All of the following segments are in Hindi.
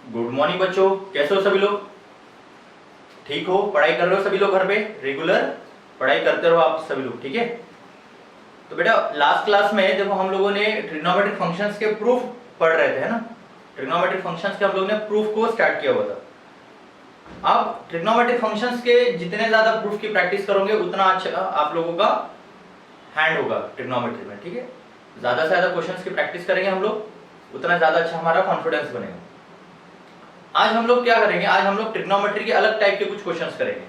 गुड मॉर्निंग बच्चों, कैसे हो सभी लोग? ठीक हो? पढ़ाई कर रहे हो सभी लोग? घर पे रेगुलर पढ़ाई करते रहो आप सभी लोग, ठीक है? तो बेटा लास्ट क्लास में देखो हम लोगों ने ट्रिग्नोमेट्रिक फंक्शंस के प्रूफ पढ़ रहे थे, है ना? ट्रिग्नोमेट्रिक फंक्शंस के हम लोगों ने प्रूफ को स्टार्ट किया हुआ था। अब ट्रिग्नोमेट्रिक फंक्शंस के जितने ज्यादा प्रूफ की प्रैक्टिस करोगे उतना अच्छा आप लोगों का हैंड होगा ट्रिग्नोमेट्री में, ठीक है? ज्यादा से ज्यादा क्वेश्चंस की प्रैक्टिस करेंगे हम लोग, उतना ज्यादा अच्छा हमारा कॉन्फिडेंस बनेगा। आज हम लोग क्या करेंगे? आज हम लोग ट्रिग्नोमेट्री के अलग टाइप के कुछ क्वेश्चंस करेंगे,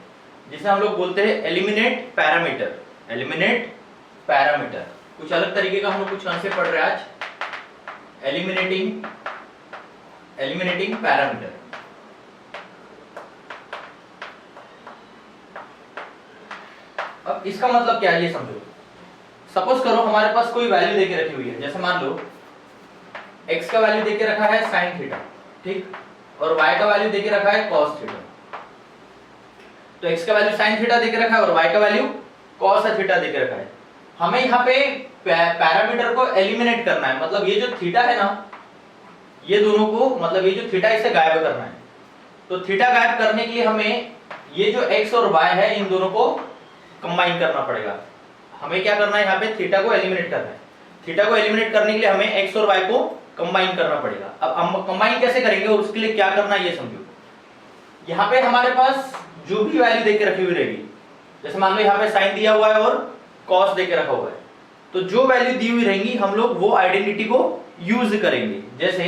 जिसे हम लोग बोलते हैं एलिमिनेट पैरामीटर। एलिमिनेट पैरामीटर कुछ अलग तरीके का हम लोग कुछ कॉन्सेप्ट पढ़ रहे हैं आज, एलिमिनेटिंग पैरामीटर। अब इसका मतलब क्या है ये समझो। सपोज करो हमारे पास कोई वैल्यू देके रखी हुई है, जैसे मान लो x का वैल्यू देके रखा है sin थीटा, ठीक, और y का वैल्यू देके रखा है cos थीटा। तो x का वैल्यू sin थीटा देके रखा है और y का वैल्यू cos थीटा देके रखा है। हमें यहाँ पे पैरामीटर को एलिमिनेट करना है, मतलब ये जो थीटा है ना, ये दोनों को, मतलब ये जो थीटा इसे गायब करना है। तो थीटा गायब करने के लिए हमें ये जो x और y है इन दोनों को कंबाइन करना पड़ेगा। हमें क्या करना है? यहाँ पे थीटा को एलिमिनेट करना है। थीटा को एलिमिनेट करने के लिए हमें x और y को कंबाइन करना पड़ेगा। अब हम कंबाइन कैसे करेंगे और उसके लिए क्या करना है ये समझो। यहाँ पे हमारे पास जो भी वैल्यू देके रखी हुई रहेगी, जैसे मान लो यहाँ पे साइन दिया हुआ है और कॉस देके रखा हुआ है, तो जो वैल्यू दी हुई रहेंगी हम लोग वो आइडेंटिटी को यूज करेंगे। जैसे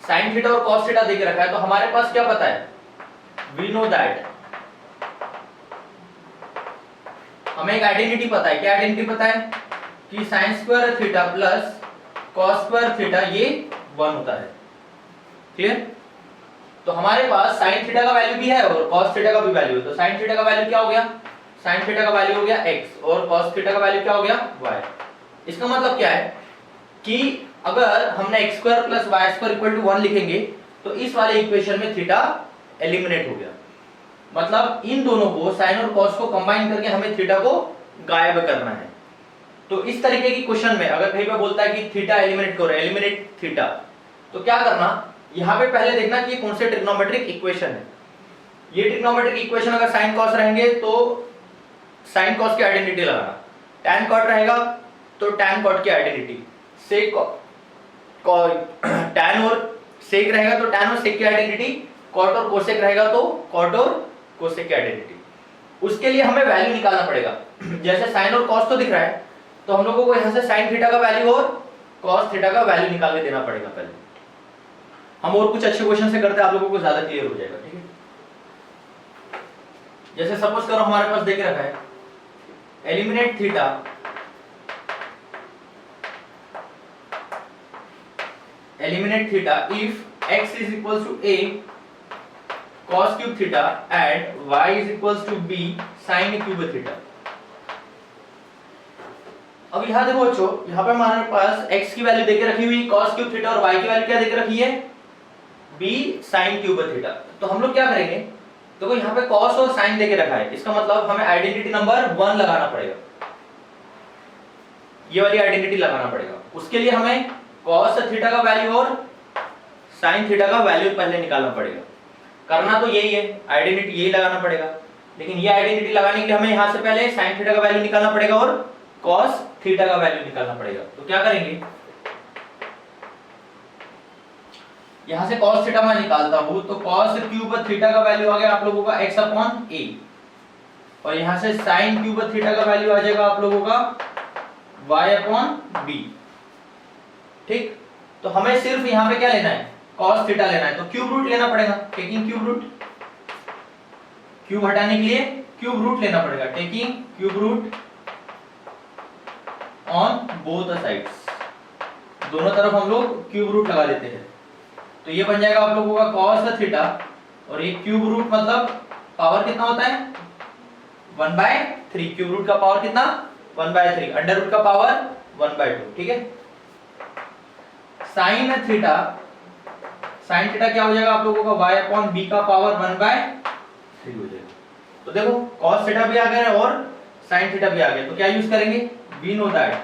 साइन थीटा और कॉस थीटा देके रखा है, तो हमारे पास क्या पता है? वी नो दैट, हमें एक आइडेंटिटी पता है। क्या आइडेंटिटी पता है? कि sine square theta plus cos square theta ये 1 होता है। क्लियर? तो हमारे पास साइन थीटा का वैल्यू भी है और कॉस थीटा का भी वैल्यू है। तो साइन थीटा का वैल्यू क्या हो गया? साइन थीटा का वैल्यू हो गया x और कॉस थीटा का वैल्यू क्या हो गया? y। इसका मतलब क्या है कि अगर हमने x square plus Y square equal to 1 लिखेंगे तो इस वाले इक्वेशन में थीटा एलिमिनेट हो गया। मतलब इन दोनों को, साइन और कॉस को कंबाइन करके हमें थीटा को गायब करना है। तो इस तरीके की क्वेश्चन में अगर कहीं पे बोलता है कि थीटा एलिमिनेट करो, एलिमिनेट थीटा, तो क्या करना? यहाँ पे पहले देखना कि कौन से ट्रिग्नोमेट्रिक इक्वेशन है। ये ट्रिग्नोमेट्रिक इक्वेशन अगर साइन कॉस रहेंगे तो साइन कॉस की आइडेंटिटी लगाना, टैन कॉट रहेगा तो टैन कॉट की आइडेंटिटी, सेक टैन और सेक रहेगा तो टैन और सेक की आइडेंटिटी, कॉट और कोसेक रहेगा तो कॉट और कोसेक की आइडेंटिटी। उसके लिए हमें वैल्यू निकालना पड़ेगा। जैसे साइन और कॉस तो दिख रहा है, तो हम लोगों को यहाँ से साइन थीटा का वैल्यू और कॉस थीटा का वैल्यू निकाल के देना पड़ेगा पहले। हम और कुछ अच्छे क्वेश्चन से करते हैं, आप लोगों को ज्यादा क्लियर हो जाएगा, ठीक है? जैसे सपोज करो हमारे पास देके रखा है eliminate theta if x is equals to a cos cube theta and y is equals to b sin cube theta। अब यहाँ देखो बच्चों, यहाँ पे हमारे पास x की वैल्यू देके रखी हुई cos क्यूब थीटा और y की वैल्यू क्या देके रखी है? b sin cube theta. तो हम लोग क्या करेंगे? देखो यहाँ पे cos और sin देके रखा है, इसका मतलब हमें आइडेंटिटी नंबर 1 लगाना पड़ेगा। ये वाली आइडेंटिटी लगाना पड़ेगा। उसके लिए हमें cos थीटा का वैल्यू और sin थीटा का वैल्यू पहले निकालना पड़ेगा। करना तो यही है, आइडेंटिटी यही लगाना पड़ेगा, लेकिन ये आइडेंटिटी लगाने के लिए हमें यहाँ से पहले sin थीटा का वैल्यू निकालना पड़ेगा और cos थीटा का वैल्यू निकालना पड़ेगा। तो क्या करेंगे? यहां से cos थीटा मैं निकालता हूं, तो cos क्यूब थीटा का वैल्यू आ गया आप लोगों का x अपॉन a, और यहां से sin क्यूब थीटा का वैल्यू आ जाएगा आप लोगों का y अपॉन b। ठीक, तो हमें सिर्फ यहां पे क्या लेना है? cos थीटा लेना है, तो क्यूब रूट लेना पड़ेगा। टेकिंग क्यूब रूट, क्यूब हटाने के लिए क्यूब रूट लेना पड़ेगा। Taking cube root on both sides, दोनों तरफ हम लोग क्यूब रूट लगा देते हैं। तो ये बन जाएगा आप लोगों का cos थीटा, और ये क्यूब रूट मतलब पावर कितना होता है? 1/3। क्यूब रूट का पावर कितना? 1/3। अंडर रूट का पावर 1/2। ठीक है। साइन थीटा क्या हो जाएगा आप लोगों का? y अपॉन b का पावर 1/3 हो जाएगा। तो देखो cos थीटा भी आ गया और sin थीटा भी आ गया, तो क्या यूज करेंगे? वी नो दैट,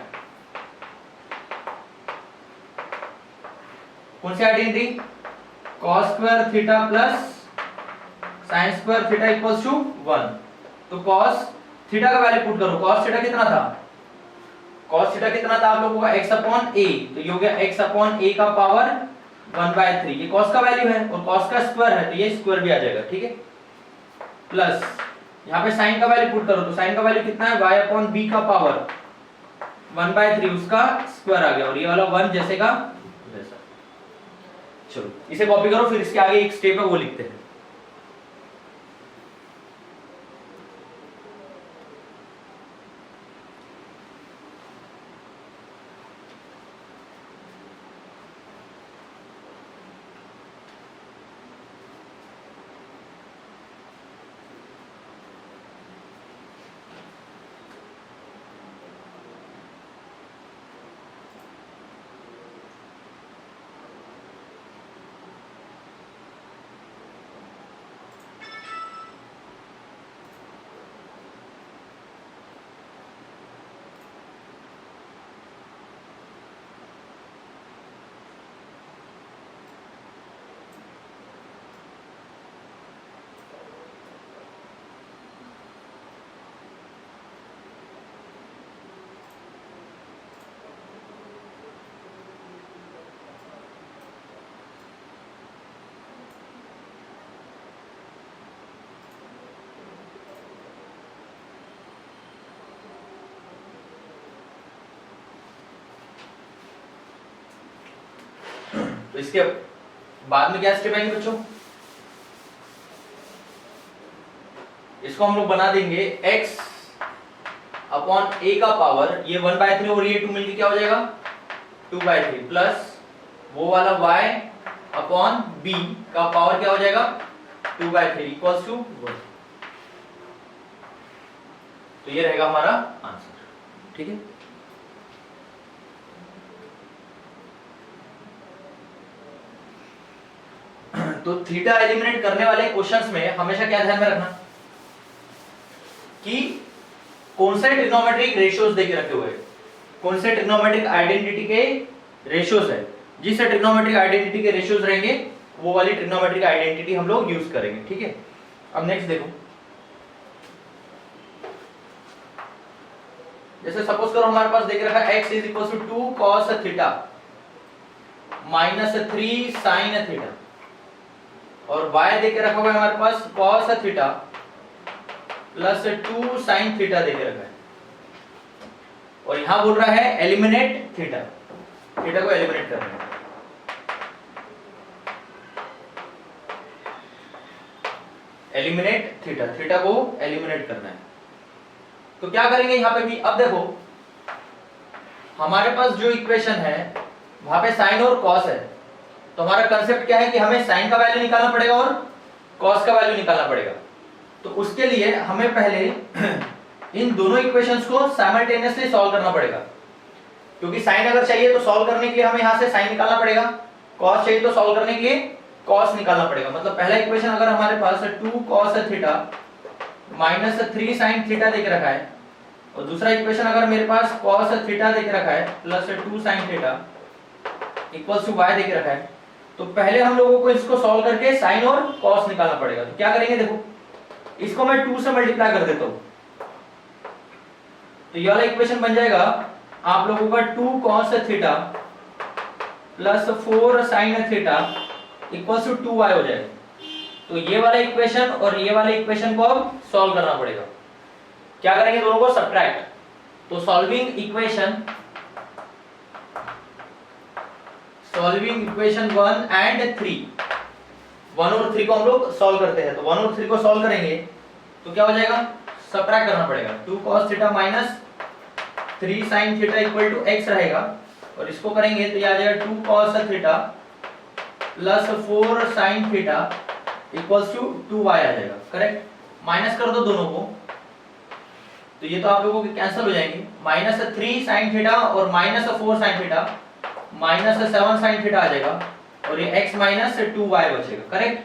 कौन सी identity? cos square theta plus sin square theta equals to 1। तो cos थीटा का वैल्यू पुट करो। cos थीटा कितना था? cos थीटा कितना था आप लोगों का? x upon a। तो ये हो गया x अपॉन a का पावर 1/3। ये cos का वैल्यू है और cos का स्क्वायर है तो ये स्क्वायर भी आ जाएगा, ठीक है। प्लस यहाँ पे sin का वैल्यू पुट करो तो sin का वैल्यू कितना है? y अपॉन b का पावर 1/3 उसका स्क्वायर आ गया और ये वाला 1 जैसे का वैसा। चलो इसे कॉपी करो, फिर इसके आगे एक स्टेप है वो लिखते हैं। तो इसके बाद में क्या स्टेप आएंगे बच्चों? इसको हम लोग बना देंगे x अपॉन a का पावर ये 1/3 और ये 2 मिलके क्या हो जाएगा? 2/3 प्लस वो वाला y अपॉन b का पावर क्या हो जाएगा? 2/3 इक्वल्स टू 1। तो ये रहेगा हमारा आंसर, ठीक है। तो थीटा एलिमिनेट करने वाले क्वेश्चंस में हमेशा क्या ध्यान में रखना कि कौन से ट्रिग्नोमेट्रिक रेशियोज देके रखे हुए हैं, कौन से ट्रिग्नोमेट्रिक आइडेंटिटी के रेशियोज है। जिस ट्रिग्नोमेट्रिक आइडेंटिटी के रेशियोज रहेंगे वो वाली ट्रिग्नोमेट्रिक आइडेंटिटी हम लोग यूज करेंगे, ठीक है। अब नेक्स्ट देखो, जैसे सपोज करो हमारे पास देख रखा है x is equal to 2 cos theta minus 3 sin theta और y देके रखा हुआ है हमारे पास cos theta plus 2 sin theta देके रखा है और यहां बोल रहा है एलिमिनेट थीटा, थीटा को एलिमिनेट करना है। एलिमिनेट थीटा, थीटा को एलिमिनेट करना है। तो क्या करेंगे यहां पे भी? अब देखो हमारे पास जो इक्वेशन है वहां पे साइन और कॉस है, तो हमारा कंसेप्ट क्या है कि हमें साइन का वैल्यू निकालना पड़ेगा और कॉस का वैल्यू निकालना पड़ेगा। तो उसके लिए हमें पहले इन दोनों इक्वेशंस को साइमल्टेनियसली सॉल्व करना पड़ेगा, क्योंकि साइन अगर चाहिए तो सॉल्व करने के लिए हमें यहां से साइन निकालना पड़ेगा, कॉस चाहिए तो सॉल्व करने के लिए कॉस निकालना पड़ेगा। मतलब पहला इक्वेशन अगर हमारे पास 2 cos theta minus 3 sin theta देके रखा है और दूसरा इक्वेशन अगर मेरे पास cos थीटा देके रखा है plus 2 sin theta equals to y देके रखा है, तो पहले हम लोगों को इसको सॉल्व करके साइन और cos निकालना पड़ेगा। तो क्या करेंगे? देखो इसको मैं 2 से मल्टीप्लाई कर देता हूं तो ये वाला इक्वेशन बन जाएगा आप लोगों का 2 cos theta plus 4 sin theta equals to 2y हो जाएगा। तो ये वाला इक्वेशन और ये वाले इक्वेशन को अब सॉल्व करना पड़ेगा। क्या करेंगे? दोनों को सब्ट्रैक्ट। तो सॉल्विंग इक्वेशन 1 एंड 3, 1 और 3 को हम लोग सॉल्व करते हैं। तो 1 और 3 को सॉल्व करेंगे तो क्या हो जाएगा? सब्ट्रैक्ट करना पड़ेगा। 2 cos theta minus 3 sin theta equal to x रहेगा और इसको करेंगे तो ये आ जाएगा 2 cos theta plus 4 sin theta equals to 2y आ जाएगा। करेक्ट? माइनस कर दो दोनों को तो ये तो आप लोगों के कैंसिल हो जाएंगे। माइनस 3 sin थीटा और minus 4 sin theta minus 7 sin theta आ जाएगा और ये x माइनस 2y बचेगा। करेक्ट?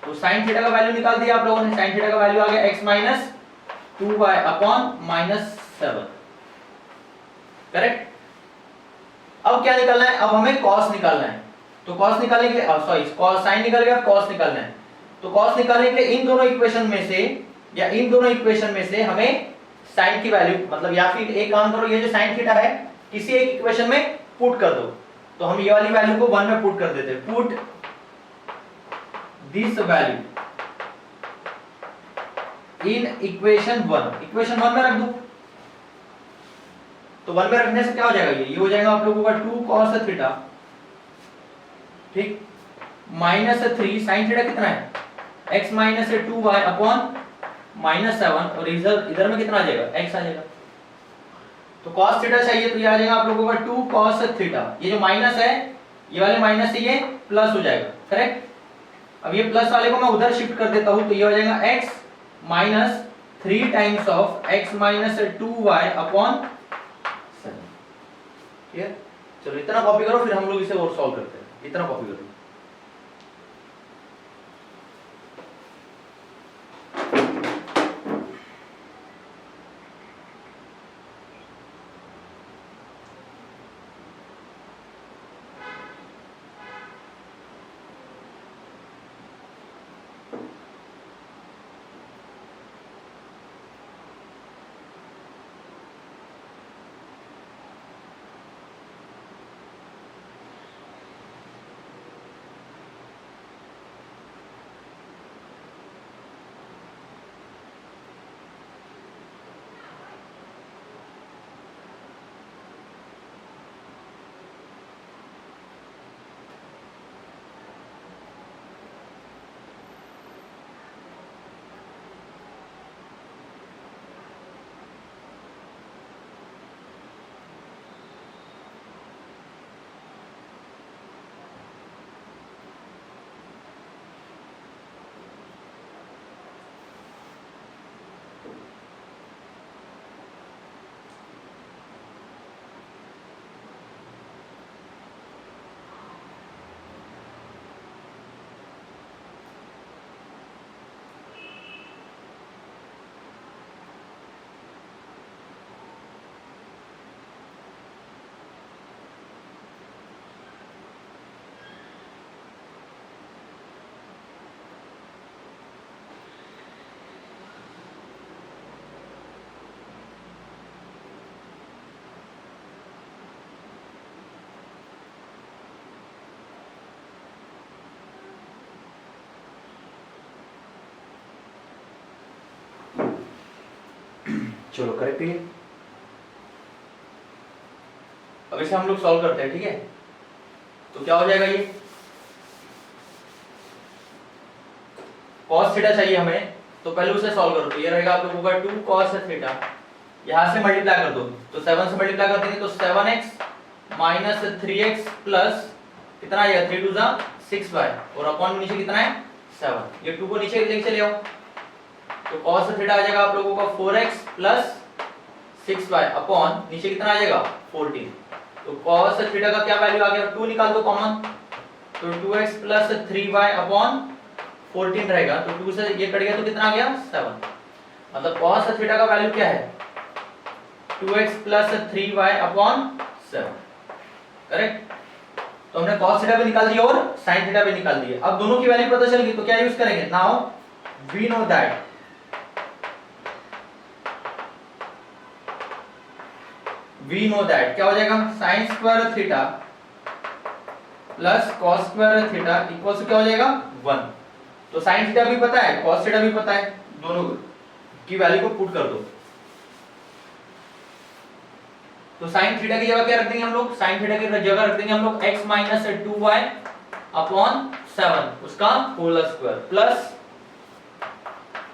तो sin थीटा का वैल्यू निकाल दिया आप लोगों ने। sin थीटा का वैल्यू आ गया x minus 2y upon minus 7। Correct? अब क्या निकालना है? अब हमें cos निकालना है। तो cos निकालने के लिए सॉरी sin निकल गया, cos निकालना है। तो cos निकालने के लिए इन दोनों इक्वेशन में से या इन दोनों इक्वेशन में से हमें sin की वैल्यू मतलब या फिर एक काम करो, ये जो sin थीटा है किसी एक इक्वेशन में पुट कर दो। तो हम ये वाली वैल्यू को 1 में पुट कर देते हैं। Put this value in equation 1, equation 1 में रख दो। तो 1 में रखने से क्या हो जाएगा, ये हो जाएगा आप लोगों का 2 cos थीटा, ठीक, माइनस 3 sin थीटा कितना है x minus 2y upon minus 7 और इधर में कितना आ जाएगा x आ जाएगा। तो cos थीटा चाहिए तो ये आ जाएगा आप लोगों का 2 cos थीटा, ये जो माइनस है ये वाले माइनस से ये प्लस हो जाएगा, करेक्ट। अब ये प्लस वाले को मैं उधर शिफ्ट कर देता हूं तो ये हो जाएगा x minus 3 times of x minus 2y upon 7। Clear? चलो इतना कॉपी करो, फिर हम लोग इसे और सॉल्व करते हैं। इतना कॉपी करो। चलो करेक्ट है। अब इसे हम लोग सॉल्व करते हैं, ठीक है। तो क्या हो जाएगा, ये cos थीटा चाहिए हमें, तो पहले उसे सॉल्व करो। तो ये रहेगा आप लोगों का 2 cos थीटा, यहां से मल्टीप्लाई कर दो तो 7 से मल्टीप्लाई कर देंगे तो 7x माइनस 3x प्लस कितना आएगा 3 2 6y और अपॉन नीचे कितना है 7। ये 2 को नीचे लेके चले आओ तो cos थीटा आ जाएगा आप लोगों का 4x प्लस 6y अपॉन नीचे कितना आ जाएगा 14। तो cos थीटा का क्या वैल्यू आ गया, 2 निकाल दो कॉमन, तो 2x प्लस 3y अपॉन 14 रहेगा। तो 2 से ये कट गया तो कितना आ गया 7। मतलब cos थीटा का वैल्यू क्या है 2x plus 3y upon 7, correct. तो हमने cos थीटा भी निकाल दिया और sin थीटा भी निकाल दिया। अब दोनों की वैल्यू पता चल गई तो क्या यूज करेंगे, नाउ वी नो दैट क्या हो जाएगा sin square theta plus cos square theta equal to क्या हो जाएगा 1। तो sin थीटा भी पता है cos थीटा भी पता है, दोनों की वैल्यू को पुट कर दो। तो sin थीटा की जगह क्या रख देंगे हम लोग, sin थीटा की जगह रख देंगे हम लोग x माइनस 2y अपॉन 7 उसका whole square plus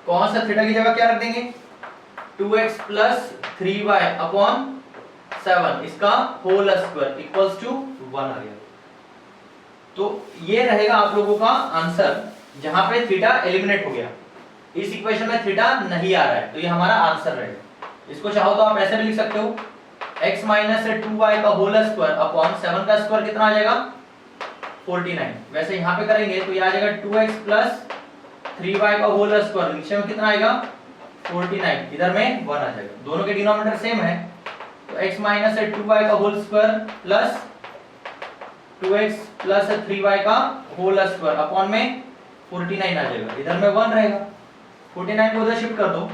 cos theta की जगह क्या रख देंगे 2x प्लस 3y अपॉन 7 इसका होल स्क्वायर इक्वल्स टू 1 आ गया। तो ये रहेगा आप लोगों का आंसर जहां पे थीटा एलिमिनेट हो गया। इस इक्वेशन में थीटा नहीं आ रहा है तो ये हमारा आंसर रहेगा। इसको चाहो तो आप ऐसे भी लिख सकते हो x माइनस 2y का होल स्क्वायर अपॉन 7 का स्क्वायर कितना आ जाएगा 49। वैसे यहाँ पे करेंगे तो ये आ जाएगा 2x प्लस 3y का होल स्क्वायर, नीचे में कितना आएगा 49, इधर में 1 आ जाएगा। दोनों के डिनोमिनेटर सेम है तो x माइनस 2y का whole square plus 2x plus 3y का होल स्क्वायर अपॉन में 49 आ जाएगा, इधर में 1 रहेगा, 49 को उधर शिफ्ट कर दो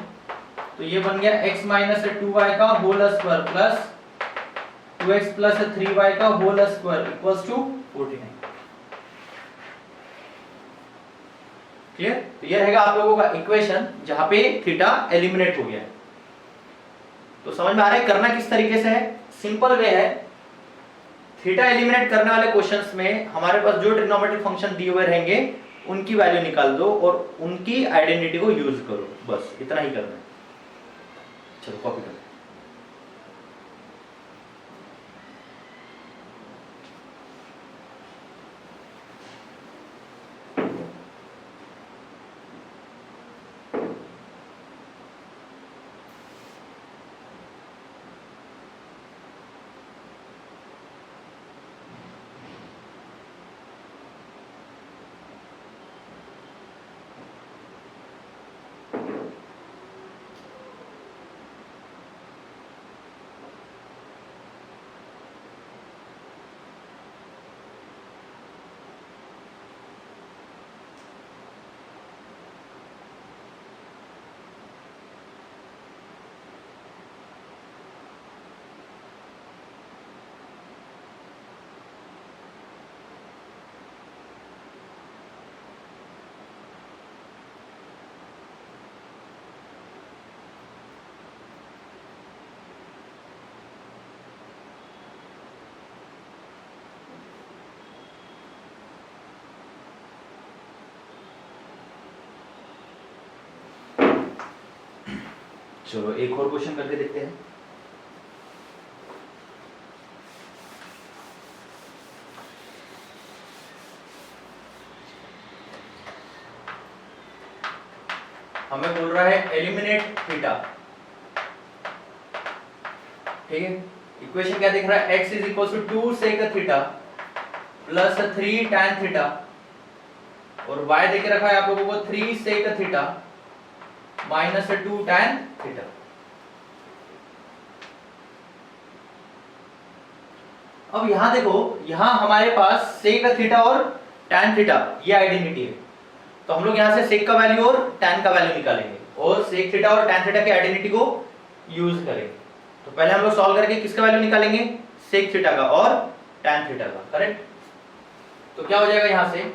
तो ये बन गया x माइनस 2y का whole square plus 2x plus 3y का whole square equals to 49। Clear? तो ये रहेगा आप लोगों का इक्वेशन जहां पे थीटा एलिमिनेट हो गया है। तो समझ में आ रहा है करना किस तरीके से है? सिंपल वे है, थीटा एलिमिनेट करने वाले क्वेश्चंस में हमारे पास जो ट्रिग्नोमेट्रिक फंक्शन दिए हुए रहेंगे उनकी वैल्यू निकाल दो और उनकी आइडेंटिटी को यूज करो, बस इतना ही करना है। चलो कॉपी करो। चलो एक और क्वेश्चन करके देखते हैं। हमें बोल रहा है एलिमिनेट थीटा, ठीक है। इक्वेशन क्या दिख रहा है? x is equal to 2 sec theta plus 3 tan theta और y देके रखा है आप लोगों को 3 sec theta minus 2 tan theta. अब यहां देखो, यहां हमारे पास सेक थीटा और tan थीटा ये आइडेंटिटी है, तो हम लोग यहां से सेक का वैल्यू और tan का वैल्यू निकालेंगे और सेक थीटा और tan थीटा की आइडेंटिटी को यूज करेंगे। तो पहले हम लोग सॉल्व करके किसका वैल्यू निकालेंगे? सेक थीटा का और tan थीटा का, करेक्ट। तो क्या हो जाएगा यहां से,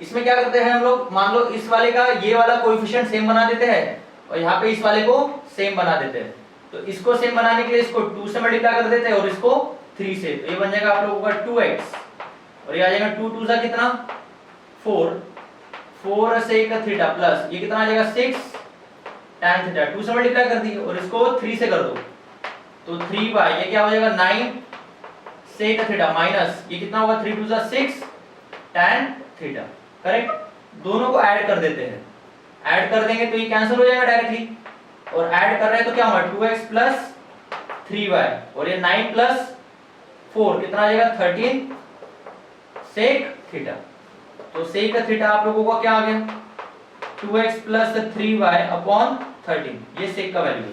इसमें क्या करते हैं हम लोग, मान लो इस वाले का ये वाला कोएफिशिएंट सेम बना देते हैं और यहाँ पे इस वाले को सेम बना देते हैं। तो इसको सेम बनाने के लिए इसको 2 से मल्टीप्लाई कर देते हैं और इसको 3 से, तो ये बन जाएगा आप लोगों का 2x और ये आ जाएगा 2 2 सा कितना 4, 4 से एक थीटा प्लस ये कितना आ जाएगा 6 tan थीटा, 2 से मल्टीप्लाई कर दिए और इसको 3 से कर दो तो 3 बाय ये क्या हो जाएगा 9 से एक थीटा माइनस ये कितना होगा 3 2 सा 6 tan थीटा, करेक्ट। दोनों को ऐड कर देते हैं, ऐड कर देंगे तो ये कैंसिल हो जाएगा डायरेक्टली और ऐड कर रहे हैं तो क्या होगा 2x प्लस 3y और ये 9 प्लस 4 कितना आ जाएगा 13 सेक थीटा। तो सेक थीटा आप लोगों को क्या आ गया 2x प्लस 3y अपॉन 13, ये सेक का वैल्यू है।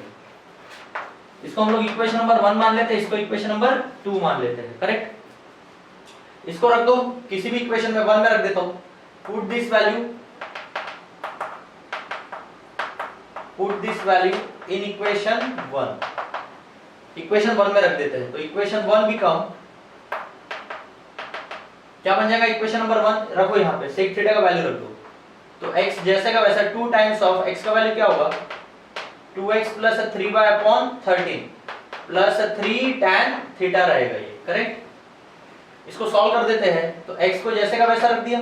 इसको हम लोग इक्वेशन नंबर 1 मान लेते हैं, इसको इक्वेशन नंबर 2 मान लेते हैं, करेक्ट। इसको रख दो किसी भी इक्वेशन में 1 में रख देता हूं, put this value in equation 1, equation 1 में रख देते हैं। तो इक्वेशन 1 बिकम क्या बन जाएगा, इक्वेशन नंबर 1 रखो यहाँ पे सेक थीटा का वैल्यू रख दो, तो x जैसे का वैसा 2 टाइम्स ऑफ x का वैल्यू क्या होगा 2x plus 3y upon 13 plus 3 tan theta रहेगा ये, करेक्ट। इसको सॉल्व कर देते हैं तो x को जैसे का वैसा रख दिया,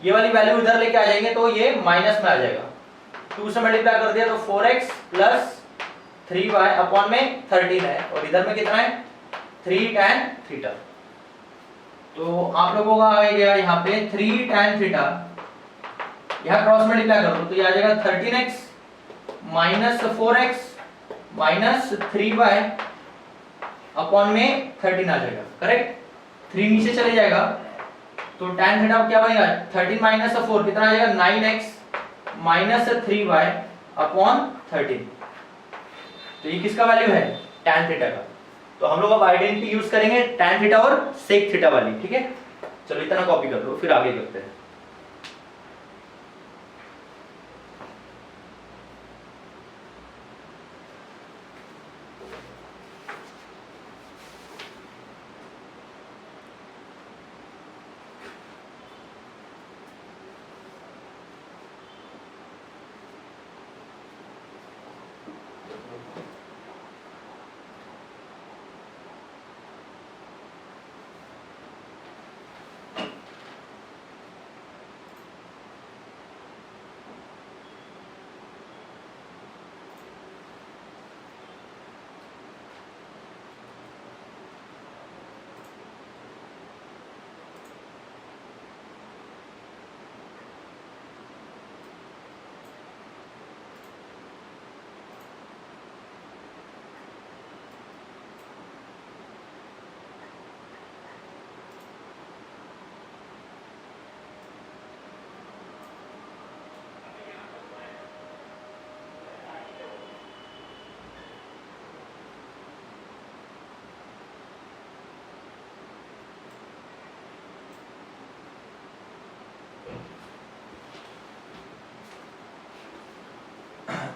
ये वाली वैल्यू इधर लेके आ जाएंगे तो ये माइनस में आ जाएगा, 2 से मल्टीप्लाई कर दिया तो 4x प्लस 3y अपॉन में 13 है और इधर में कितना है 3 tan थीटा। तो आप लोगों का आ गया यहाँ पे 3 tan थीटा, यहाँ क्रॉस मल्टीप्लाई करो तो ये आ जाएगा 13x minus 4x minus 3y upon में 13 आ जाएगा, करेक्ट। 3 नीचे चले जाएगा तो tan थीटा क्या बनेगा 13 माइनस 4 कितना आ जाएगा 9x माइनस 3y अपॉन 13। तो ये किसका वैल्यू है tan थीटा का। तो तो हम लोग अब आइडेंटिटी यूज करेंगे tan थीटा और sec थीटा वाली, ठीक है। चलो इतना कॉपी कर लो, फिर आगे करते हैं।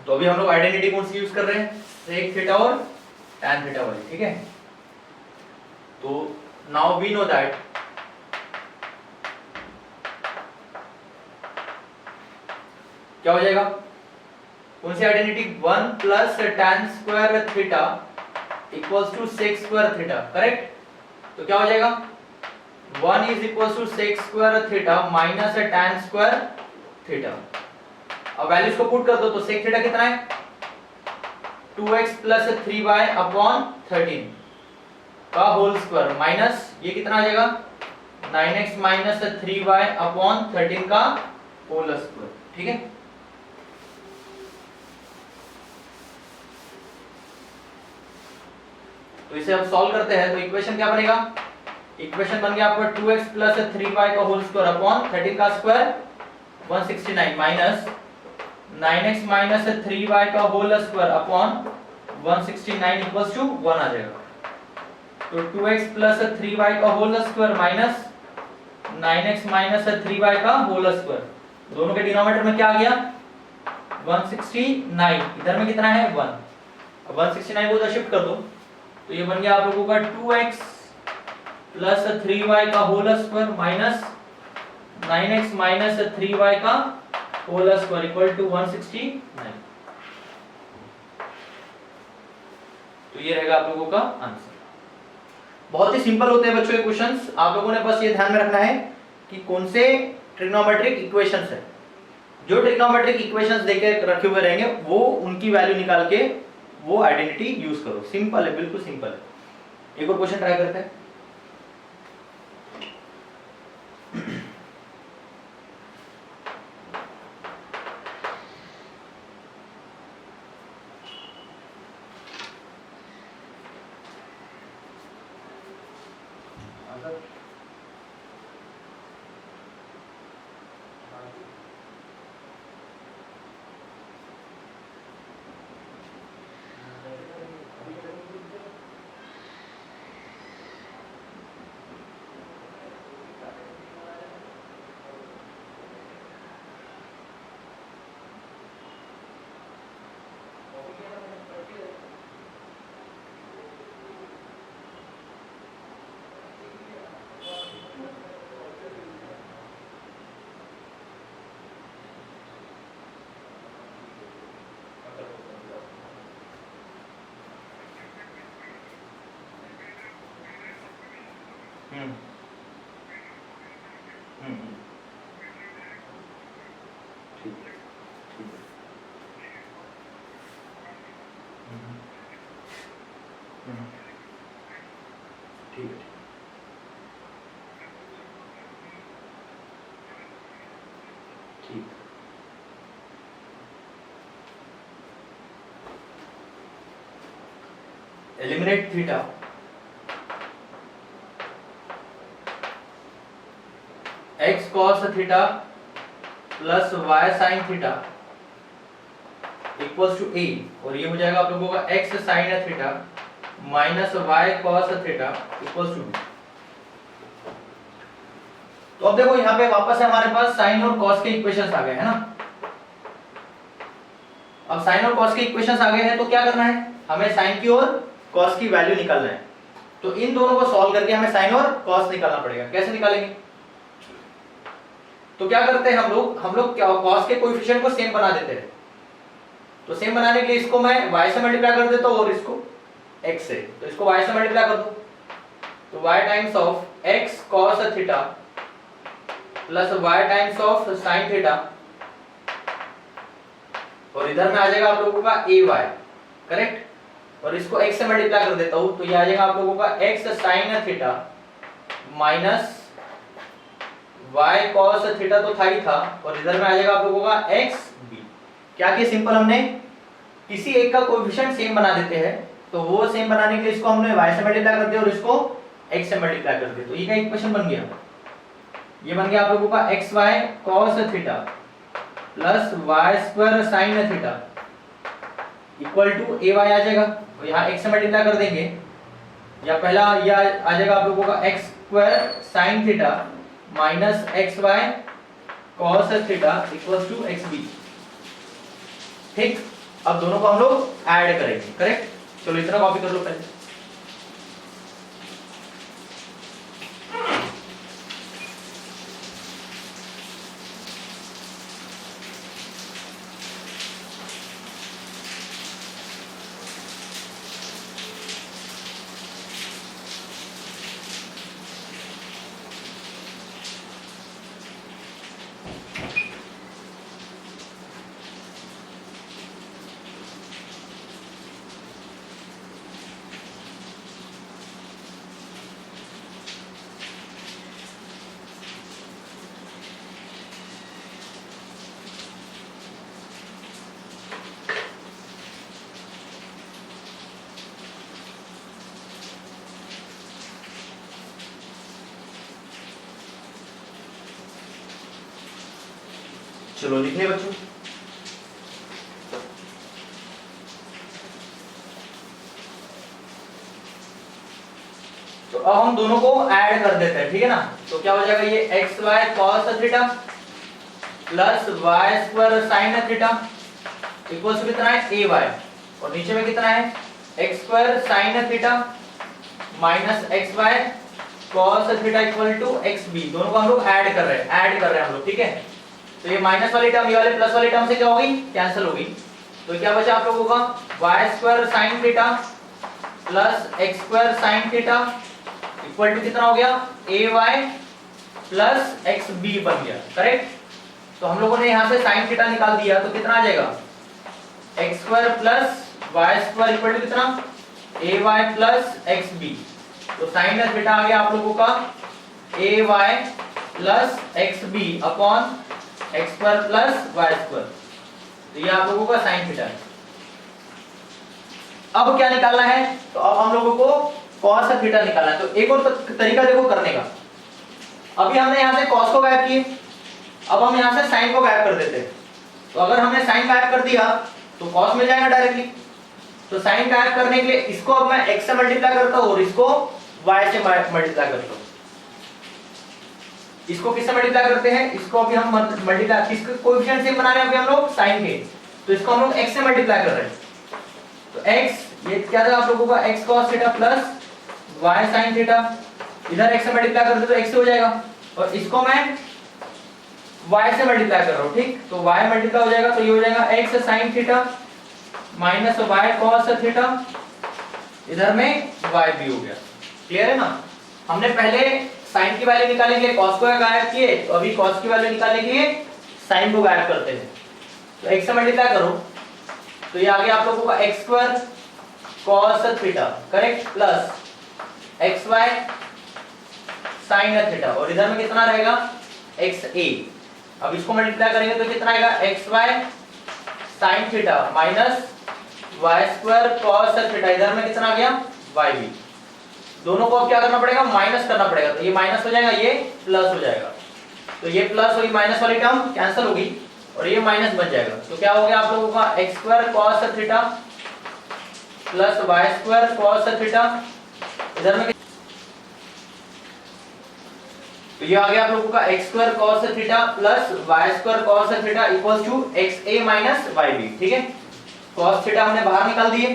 तो अभी हम लोग आइडेंटिटी कौन सी यूज कर रहे हैं, sec थीटा और tan थीटा वाली, ठीक है। तो नाउ वी नो दैट क्या हो जाएगा, कौन सी identity, 1 plus tan square theta equals to sec square theta, correct. तो क्या हो जाएगा, 1 is equals to sec square theta minus tan square theta. अब वैल्यूज को पुट कर दो, तो sec थीटा कितना है, 2x प्लस 3y अपॉन 13 का होल स्क्वायर माइनस ये कितना आ जाएगा, 9x माइनस 3y अपॉन 13 का होल स्क्वायर, ठीक है। तो इसे अब सॉल्व करते हैं, तो इक्वेशन क्या बनेगा, इक्वेशन बन गया आपका 2x प्लस 3y का होल स्क्वायर अपॉन 13 का square 169 minus 9x minus 3y का whole square upon 169 equals to 1 आ जाएगा। तो 2x प्लस 3y का whole square minus 9x minus 3y का होल स्क्वायर, दोनों के डिनोमिनेटर में क्या आ गया, 169, इधर में कितना है 1, अब 169 को उधर शिफ्ट कर दो, तो ये बन गया आप लोगों का 2x प्लस 3y का whole square minus 9x minus 3y का होल स्क्वायर इक्वल टू 169। तो ये रहेगा आप लोगों का आंसर। बहुत ही सिंपल होते हैं बच्चों ये क्वेश्चंस, आप लोगों ने बस ये ध्यान में रखना है कि कौन से ट्रिग्नोमेट्रिक इक्वेशंस है, जो ट्रिग्नोमेट्रिक इक्वेशंस देके रखे हुए रहेंगे वो उनकी वैल्यू निकाल के वो आइडेंटिटी यूज करो। सिंपल है, बिल्कुल सिंपल है। एक और क्वेश्चन ट्राई करते हैं। ठीक है, ठीक है, ठीक है। Eliminate theta x cos theta plus y sin theta equals to a, और ये हो जाएगा आप लोगों का x sin theta minus Y cos theta equals to B. तो अब देखो यहाँ पे वापस से हमारे पास साइन और कॉस के इक्वेशंस आ गए हैं ना। अब साइन और कॉस के इक्वेशंस आ गए हैं तो क्या करना है, हमें साइन की और कॉस की वैल्यू निकालना है। तो इन दोनों को सॉल्व करके हमें साइन और कॉस निकालना पड़ेगा। कैसे निकालेंगे, तो क्या करते हैं हम लोग क्या कॉस के कोएफिशिएंट को सेम बना देते हैं। तो सेम बनाने के लिए इसको मैं y से मल्टीप्लाई कर देता हूं और इसको x से, तो इसको y से मल्टीप्लाई कर दो। तो y times of x cos theta plus y times of sin theta, और इधर में आ जाएगा आप लोगों का ay, करेक्ट। और इसको x से मल्टीप्लाई कर देता हूं तो ये आ जाएगा आप लोगों का x sin theta minus y cos theta तो था ही था, और इधर में आ जाएगा आप लोगों का x b। क्या कि सिंपल हमने किसी एक का कोएफिशिएंट सेम बना देते हैं, तो वो सेम बनाने के लिए इसको हमने y से मल्टीप्लाई कर दिया और इसको x से मल्टीप्लाई कर दिया। तो ये का इक्वेशन बन गया, ये बन गया आप लोगों का xy cos theta plus y square sin theta equal to ay आ जाएगा। तो यहाँ x से मल्टीप्लाई कर देंगे, या पहला ये आ जाएगा आप लोगों का x square sin theta minus xy cos theta equal to xb। ठीक, अब दोनों को हम लोग ऐड करेंगे, करेक्ट। चलो इतना कॉपी कर लो पहले। चलो लिखने बच्चों। तो अब हम दोनों को ऐड कर देते हैं, ठीक है ना। तो क्या हो जाएगा, ये xy cos theta plus y square sin theta equals to कितना है ay, और नीचे में कितना है x square sin theta minus xy cos theta equal to xb। दोनों को हम लोग ऐड कर रहे हैं हम लोग, ठीक है। तो ये माइनस वाली टर्म ये वाले प्लस वाली टर्म से क्या होगी, कैंसिल होगी। तो क्या बचा आप लोगों का y square sin theta plus x square sin theta equal to कितना हो गया ay प्लस xb बन गया, करेक्ट। तो हम लोगों ने यहाँ से sin थीटा निकाल दिया तो कितना आ जाएगा x square plus y square equal to कितना ay प्लस xb। तो sin थीटा आ गया आप लोगों का ay plus xb upon x square plus y square. तो ये आप लोगों का sin थीटा है। अब क्या निकालना है, तो अब हम लोगों को cos थीटा निकालना है। तो एक और तरीका देखो करने का। अभी हमने यहाँ से cos को गायब किए, अब हम यहाँ से sin को गायब कर देते हैं। तो अगर हमने sin गायब कर दिया तो cos मिल जाएगा डायरेक्टली। तो sin गायब करने के लिए इसको अब मैं x से मल्टीप्लाई करता हूँ और इसको y से मल्टीप्लाई करता हूँ। इसको किससे मल्टीप्लाई करते हैं, इसको अभी हम मल्टीप्लाई किसके कोएफिशिएंट से बना रहे हैं अभी हम लोग sin के, तो इसको हम लोग x से मल्टीप्लाई कर रहे हैं। तो x ये क्या था आप लोगों का x cos theta plus y sin theta, इधर x से मल्टीप्लाई कर दो तो x से हो जाएगा, और इसको मैं y से मल्टीप्लाई कर रहा हूँ, ठीक। तो y मल्टीप्लाई हो जाएगा तो ये हो जाएगा x sin theta minus y cos theta, इधर में y भी हो गया। क्लियर है ना। हमने पहले sin की वैल्यू निकालने के लिए cos को गायब किए, तो अभी cos की वैल्यू निकालने के लिए sin को गायब करते हैं। तो x से मल्टीप्लाई करो तो ये आ गया आप लोगों का x square cos theta, correct, plus xy sin theta, और इधर में कितना रहेगा xa। अब इसको मल्टीप्लाई करेंगे तो कितना आएगा xy sin theta minus y square cos theta, इधर में कितना आ गया yb। दोनों को अब क्या करना पड़ेगा, माइनस करना पड़ेगा। तो ये माइनस हो जाएगा, ये प्लस हो जाएगा। तो ये प्लस होगी, माइनस वाली टर्म कैंसिल होगी और ये माइनस बन जाएगा। तो क्या हो गया आप लोगों का x square cos theta plus Y square cos theta, इधर में तो ये आ गया आप लोगों का x square cos theta plus y square cos theta equal to xa minus yb, ठीक है। cos थीटा हमने बाहर निकाल दिए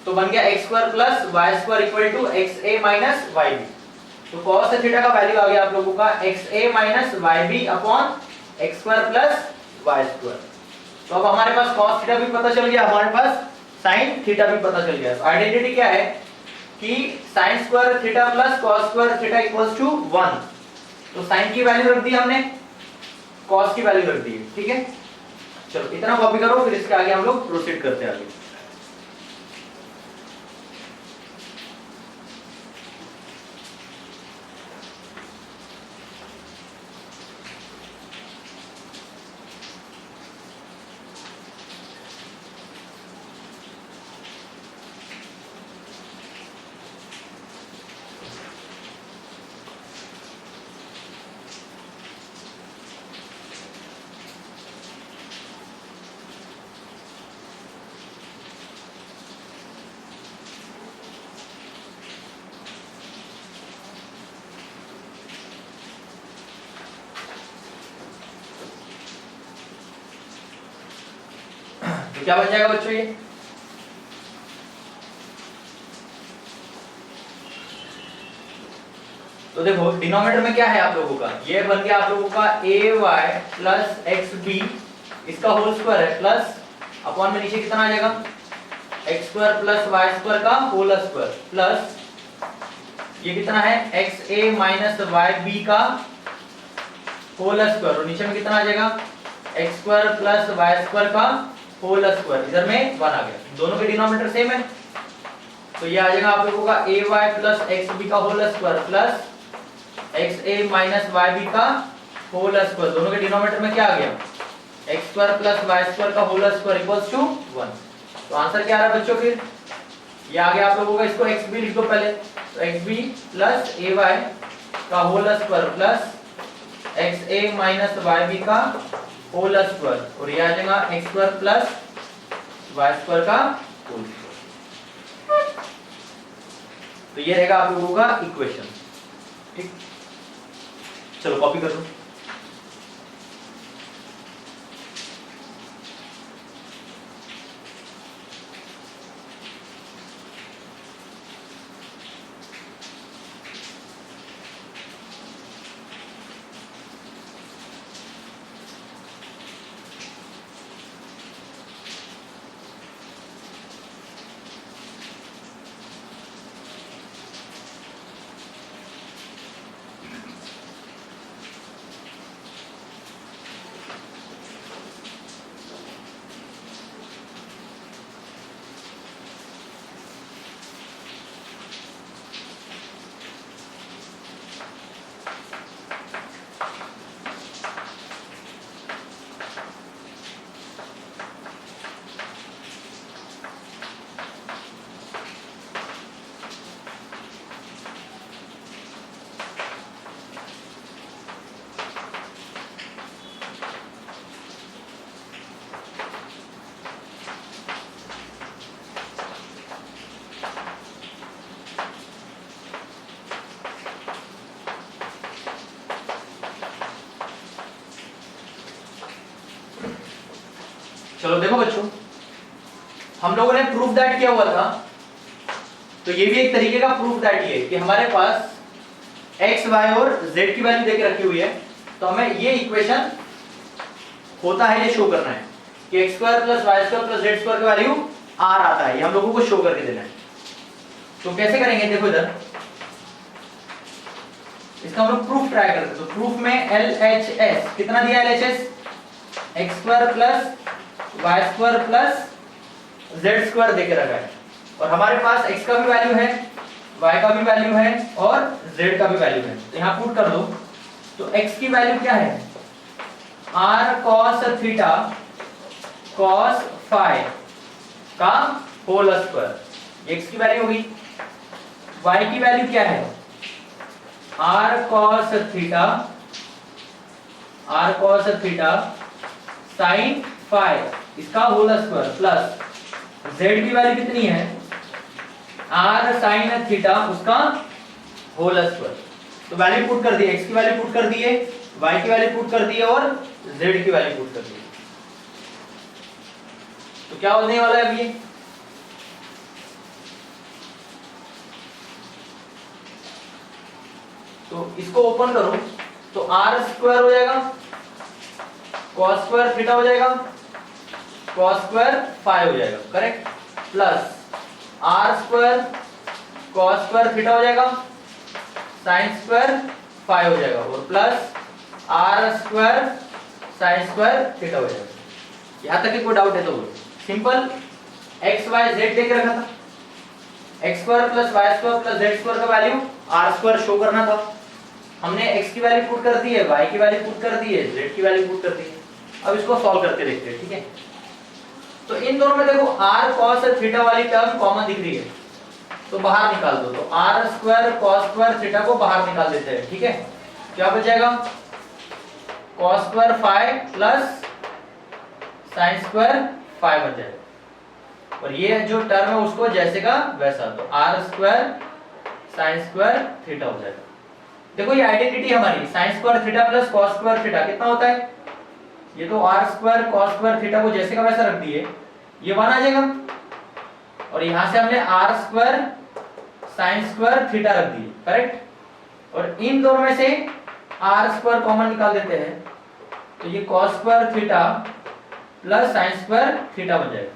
तो बन गया x square plus y square equal to xa minus yb। तो cos थीटा का वैल्यू आ गया आप लोगों का xa minus yb upon x square plus y square. तो अब हमारे पास cos थीटा भी पता चल गया, हमारे पास sin थीटा भी पता चल गया। आइडेंटिटी क्या है कि sin square theta plus cos square theta equals to 1। तो साइन की वैल्यू रख दी हमने, कॉस की वैल्यू रख दी, ठीक है। चलो इतना कॉपी करो, फिर इसके आगे हम लोग प्रोसीड करते हैं आगे। तो क्या बन जाएगा बच्चों ये, तो देखो डिनोमिनेटर में क्या है आप लोगों का, ये बन गया आप लोगों का ay प्लस xb, इसका होल स्क्वायर है प्लस अपॉन में नीचे कितना आ जाएगा x square plus y square का होल स्क्वायर प्लस ये कितना है xa माइनस yb का होल स्क्वायर और नीचे में कितना आ जाएगा x square plus y square का होल स्क्वायर, इधर में 1 आ गया, दोनों के डिनोमिनेटर सेम है। तो ये आ जाएगा आप लोगों का ay प्लस xb का whole square plus xa minus yb का होल स्क्वायर, दोनों के डिनोमिनेटर में क्या आ गया x square plus y square का होल स्क्वायर इक्वल्स टू 1। तो आंसर क्या आ रहा है बच्चों, फिर ये आ गया आप लोगों का, इसको xb लिख दो पहले, तो xb प्लस ay का whole square plus xa minus yb का होल स्क्वायर और ये आ जाएगा x square plus y square का होल स्क्वायर। तो ये रहेगा आप लोगों का इक्वेशन, ठीक। चलो कॉपी कर लो। चलो देखो बच्चों, हम लोगों ने प्रूफ दैट किया हुआ था, तो ये भी एक तरीके का प्रूफ दैट ही है कि हमारे पास x, y और z की वैल्यू देके रखी हुई है, तो हमें ये इक्वेशन होता है ये शो करना है कि x square plus y square plus z square का वैल्यू r आता है, ये हम लोगों को शो करके देना है। तो कैसे करेंगे, देखो इधर इसका हम लोग प्रूफ ट्राई करते हैं। तो प्रूफ में LHS कितना दिया, LHS x square plus y square plus z square देके रखा है और हमारे पास x का भी वैल्यू है, y का भी वैल्यू है और z का भी वैल्यू है। तो यहाँ पुट कर दो, तो x की वैल्यू क्या है r cos theta cos phi का होल स्क्वायर, x की वैल्यू होगी। y की वैल्यू क्या है r cos theta sin phi इसका होल स्क्वायर प्लस z की वैल्यू कितनी है r sin थीटा उसका होल स्क्वायर। तो वैल्यू पुट कर दी, x की वैल्यू पुट कर दी है, y की वैल्यू पुट कर दी है और z की वैल्यू पुट कर दी है। तो क्या होने वाला है अब ये, तो इसको ओपन करो तो r स्क्वायर हो जाएगा, cos स्क्वायर थीटा हो जाएगा, cos स्क्वायर फाई हो जाएगा, correct, plus r square cos square theta हो जाएगा, sin स्क्वायर फाई हो जाएगा और plus r square sin square theta हो जाएगा। यहां तक कि कोई डाउट है तो बोलो। सिंपल x y z देख रखा था, x square plus y square plus z square का वैल्यू r स्क्वायर शो करना था। हमने x की वैल्यू पुट कर दी है, y की वैल्यू पुट कर दी है, z की वैल्यू पुट कर दी है। अब इसको सॉल्व करके देखते हैं, ठीक है। तो इन दोनों में देखो r cos थीटा वाली टर्म कॉमन दिख रही है तो बाहर निकाल दो, तो r square cos square theta को बाहर निकाल देते हैं, ठीक है। क्या बच जाएगा, cos square phi plus sin square phi बच जाएगा और ये जो टर्म है उसको जैसे का वैसा, तो r square sin square theta हो जाएगा। देखो ये आइडेंटिटी हमारी sin square theta plus cos square theta कितना होता है, ये तो r square cos square theta को जैसे का वैसा रख दिए, ये 1 आ जाएगा और यहां से हमने r square sin square theta रख दिए, करेक्ट। और इन दोनों में से r स्क्वायर कॉमन निकाल देते हैं तो ये cos square theta plus sin square theta बन जाएगा।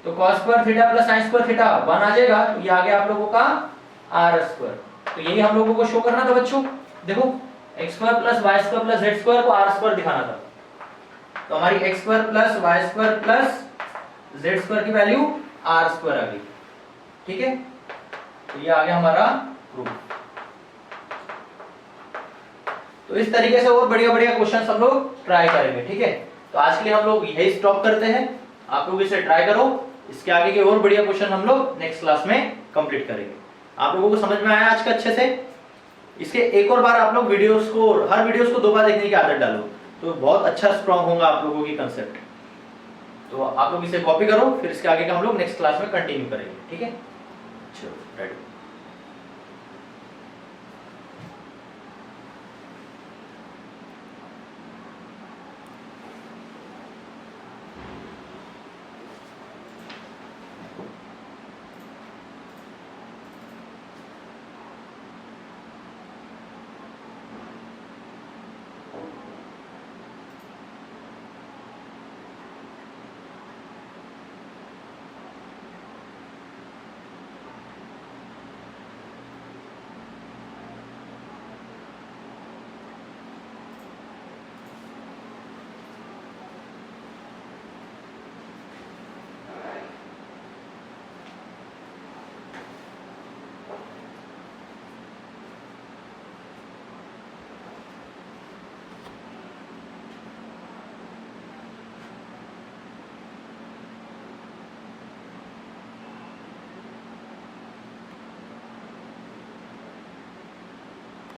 तो cos square theta plus sin square theta 1 आ जाएगा, तो ये आ गया आप लोगों का r स्क्वायर। तो यही हम लोगों को शो करना था बच्चों। देखो x square plus y square plus z square को r स्क्वायर दिखाना था, तो हमारी x square plus y square plus z square की वैल्यू r स्क्वायर आ गई, ठीक है। तो ये आ गया हमारा प्रूफ। तो इस तरीके से और बढ़िया बढ़िया क्वेश्चंस हम लोग ट्राई करेंगे, ठीक है। तो आज के लिए हम लोग यही स्टॉप करते हैं, आप लोग इसे ट्राई करो, इसके आगे के और बढ़िया क्वेश्चन हम लोग नेक्स्ट क्लास में कंप्लीट करेंगे। आप लोगों को समझ में आया आज का अच्छे से? इसके एक और बार आप लोग वीडियोस को, हर वीडियोस को 2 बार देखने की आदत डालो तो बहुत अच्छा स्ट्रांग होगा आप लोगों की कंसेप्ट। तो आप लोग इसे कॉपी करो, फिर इसके आगे का हम लोग नेक्स्ट क्लास में कंटिन्यू करेंगे, ठीक है। चलो रेडी।